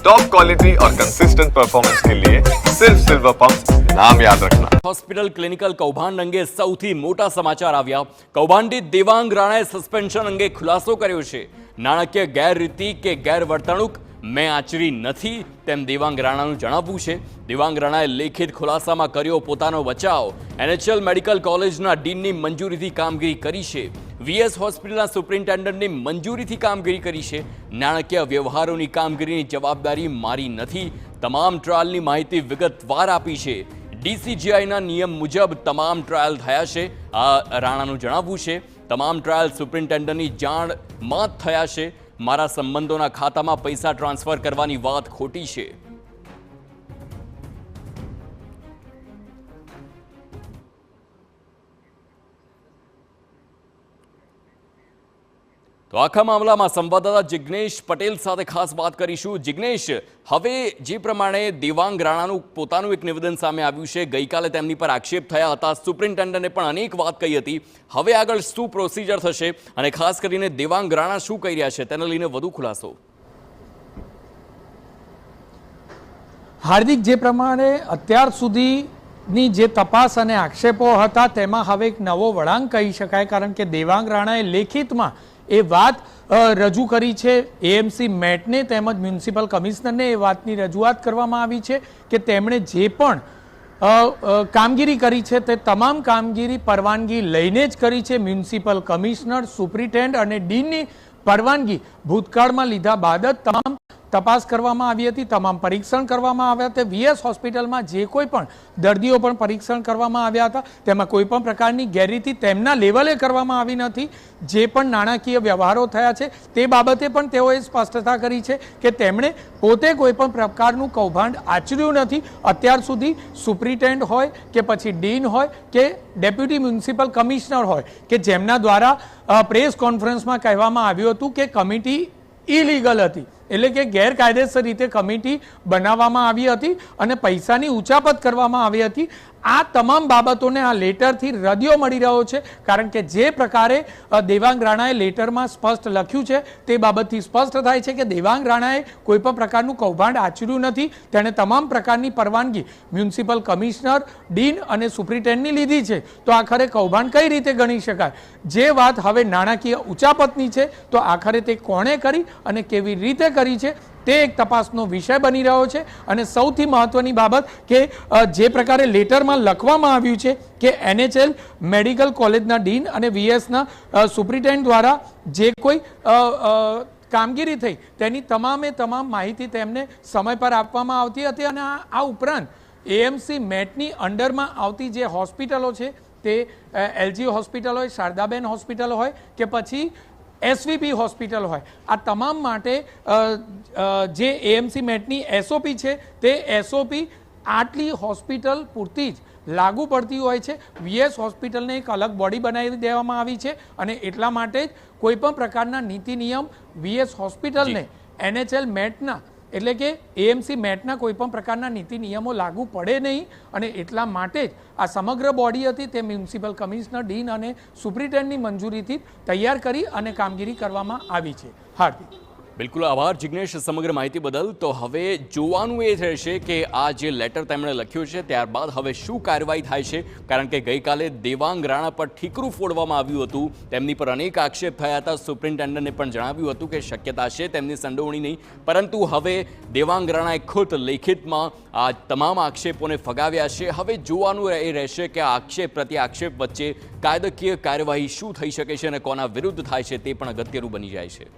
Top quality और consistent performance के लिए सिर्फ सिल्वर पंप नाम याद रखना। હોસ્પિટલ ક્લિનિકલ કૌભાંડ અંગે સૌથી મોટા સમાચાર આવ્યા। કૌભાંડિત દેવાંગ રાણાએ સસ્પેન્શન અંગે ખુલાસો કર્યો છે। નાણાકીય ગેરરીતિ કે ગેરવર્તણૂક મેં આચરી નથી તેમ દેવાંગ રાણાનું જણાવવું છે। દેવાંગ રાણાએ લેખિત ખુલાસામાં કર્યો પોતાનો બચાવ। NHL મેડિકલ કોલેજના ડીનની મંજૂરીથી કામગીરી કરી છે। VS હોસ્પિટલના સુપ્રિન્ટેન્ડન્ટની મંજૂરીથી કામગીરી કરી છે। નાણાકીય વ્યવહારોની કામગીરીની જવાબદારી મારી નથી। તમામ ટ્રાયલની માહિતી વિગતવાર આપી છે। DCGIના નિયમ મુજબ તમામ ટ્રાયલ થયા છે આ રાણાનું જણાવવું છે। તમામ ટ્રાયલ સુપ્રિન્ટેન્ડન્ટની જાણમાં થયા છે। મારા સંબંધોના ખાતામાં પૈસા ટ્રાન્સફર કરવાની વાત ખોટી છે। તો આખા મામલામાં સંવાદદાતા જિગ્નેશ પટેલ સાથે ખાસ વાત કરીશું। જિગ્નેશ, હવે જે પ્રમાણે દેવાંગ રાણાનું પોતાનું એક નિવેદન સામે આવ્યું છે, ગઈકાલે તેમની પર આક્ષેપ થયા હતા, સુપ્રિન્ટેન્ડન્ટે પણ અનેક વાત કહી હતી, હવે આગળ શું પ્રોસિજર થશે અને ખાસ કરીને દેવાંગ રાણા શું કહી રહ્યા છે તેને લઈને વધુ ખુલાસો? હાર્દિક, જે પ્રમાણે અત્યાર સુધીની જે તપાસ અને આક્ષેપો હતા તેમાં હવે એક નવો વળાંક કહી શકાય, કારણ કે દેવાંગ રાણાએ લેખિતમાં એ વાત રજૂ કરી છે। AMC મેટને તેમજ મ્યુનિસિપલ કમિશનરને એ વાતની રજૂઆત કરવામાં આવી છે કે તેમણે જે પણ કામગીરી કરી છે તે તમામ કામગીરી પરવાનગી લઈને જ કરી છે। મ્યુનિસિપલ કમિશનર, સુપ્રિન્ટેન્ડન્ટ અને ડીનની પરવાનગી ભૂતકાળમાં લીધા બાદ જ તમામ તપાસ કરવામાં આવી હતી, તમામ પરીક્ષણ કરવામાં આવ્યા હતા। VS હોસ્પિટલમાં જે કોઈ પણ દર્દીઓ પણ પરીક્ષણ કરવામાં આવ્યા હતા તેમાં કોઈ પણ પ્રકારની ગેરરીતિ તેમના લેવલે કરવામાં આવી નથી। જે પણ નાણાકીય વ્યવહારો થયા છે તે બાબતે પણ તેઓએ સ્પષ્ટતા કરી છે કે તેમણે પોતે કોઈ પણ પ્રકારનું કૌભાંડ આચર્યું નથી। અત્યાર સુધી સુપ્રિન્ટેન્ડન્ટ હોય કે પછી ડીન હોય કે ડેપ્યુટી મ્યુનિસિપલ કમિશનર હોય કે જેમના દ્વારા પ્રેસ કોન્ફરન્સમાં કહેવામાં આવ્યું હતું કે કમિટી ઇલીગલ હતી, એટલે કે ગેરકાયદેસર રીતે કમિટી બનાવવામાં આવી હતી અને પૈસાની ઉચાપત કરવામાં આવી હતી। આ તમામ બાબતોને આ લેટરથી રદિયો મળી રહ્યો છે, કારણ કે જે પ્રકારે દેવાંગ રાણાએ લેટરમાં સ્પષ્ટ લખ્યું છે તે બાબતથી સ્પષ્ટ થાય છે કે દેવાંગ રાણાએ કોઈ પણ પ્રકારનું કૌભાંડ આચર્યું નથી। તેણે તમામ પ્રકારની પરવાનગી મ્યુનિસિપલ કમિશનર, ડીન અને સુપ્રિન્ટેન્ડન્ટની લીધી છે। તો આખરે કૌભાંડ કઈ રીતે ગણી શકાય? જે વાત હવે નાણાકીય ઉચાપતની છે તો આખરે તે કોણે કરી અને કેવી રીતે કરી છે તે એક તપાસનો વિષય બની રહ્યો છે। અને સૌથી મહત્વની બાબત કે જે પ્રકારે લેટરમાં લખવામાં આવ્યું છે કે NHL મેડિકલ કોલેજના ડીન અને VSના સુપ્રિન્ટેન્ડન્ટ દ્વારા જે કોઈ કામગીરી થઈ તેની તમામે તમામ માહિતી તેમને સમય પર આપવામાં આવતી હતી। અને આ ઉપરાંત AMC મેટની અંડરમાં આવતી જે હોસ્પિટલો છે તે LG હોસ્પિટલ હોય, શારદાબેન હોસ્પિટલ હોય કે પછી SVP હોસ્પિટલ હોય, આ તમામ માટે જે AMC મેટની SOP છે તે SOP આટલી હોસ્પિટલ પૂરતી જ લાગુ પડતી હોય છે। VS હોસ્પિટલને એક અલગ બોડી બનાવી દેવામાં આવી છે અને એટલા માટે જ કોઈ પણ પ્રકારના નીતિ નિયમ VS હોસ્પિટલને NHL મેટના એટલે કે AMC મેટના કોઈ પણ પ્રકારના નીતિ નિયમો લાગુ પડે નહીં અને એટલા માટે જ આ સમગ્ર બોડી હતી તે મ્યુનિસિપલ કમિશનર, ડીન અને સુપ્રિન્ટેન્ડન્ટની મંજૂરીથી તૈયાર કરી અને કામગીરી કરવામાં આવી છે। હાર્દિક, બિલકુલ આભાર જિગ્નેશ સમગ્ર માહિતી બદલ। તો હવે જોવાનું એ રહેશે કે આ જે લેટર તેમણે લખ્યું છે ત્યારબાદ હવે શું કાર્યવાહી થાય છે, કારણ કે ગઈકાલે દેવાંગ રાણા પર ઠીકરું ફોડવામાં આવ્યું હતું, તેમની પર અનેક આક્ષેપ થયા હતા। સુપ્રિન્ટેન્ડન્ટે પણ જણાવ્યું હતું કે શક્યતા છે તેમની સંડોવણી નહીં, પરંતુ હવે દેવાંગ રાણાએ ખુદ લેખિતમાં આ તમામ આક્ષેપોને ફગાવ્યા છે। હવે જોવાનું એ રહેશે કે આક્ષેપ પ્રત્યે આક્ષેપ વચ્ચે કાયદાકીય કાર્યવાહી શું થઈ શકે છે અને કોના વિરુદ્ધ થાય છે તે પણ અગત્યનું બની જાય છે।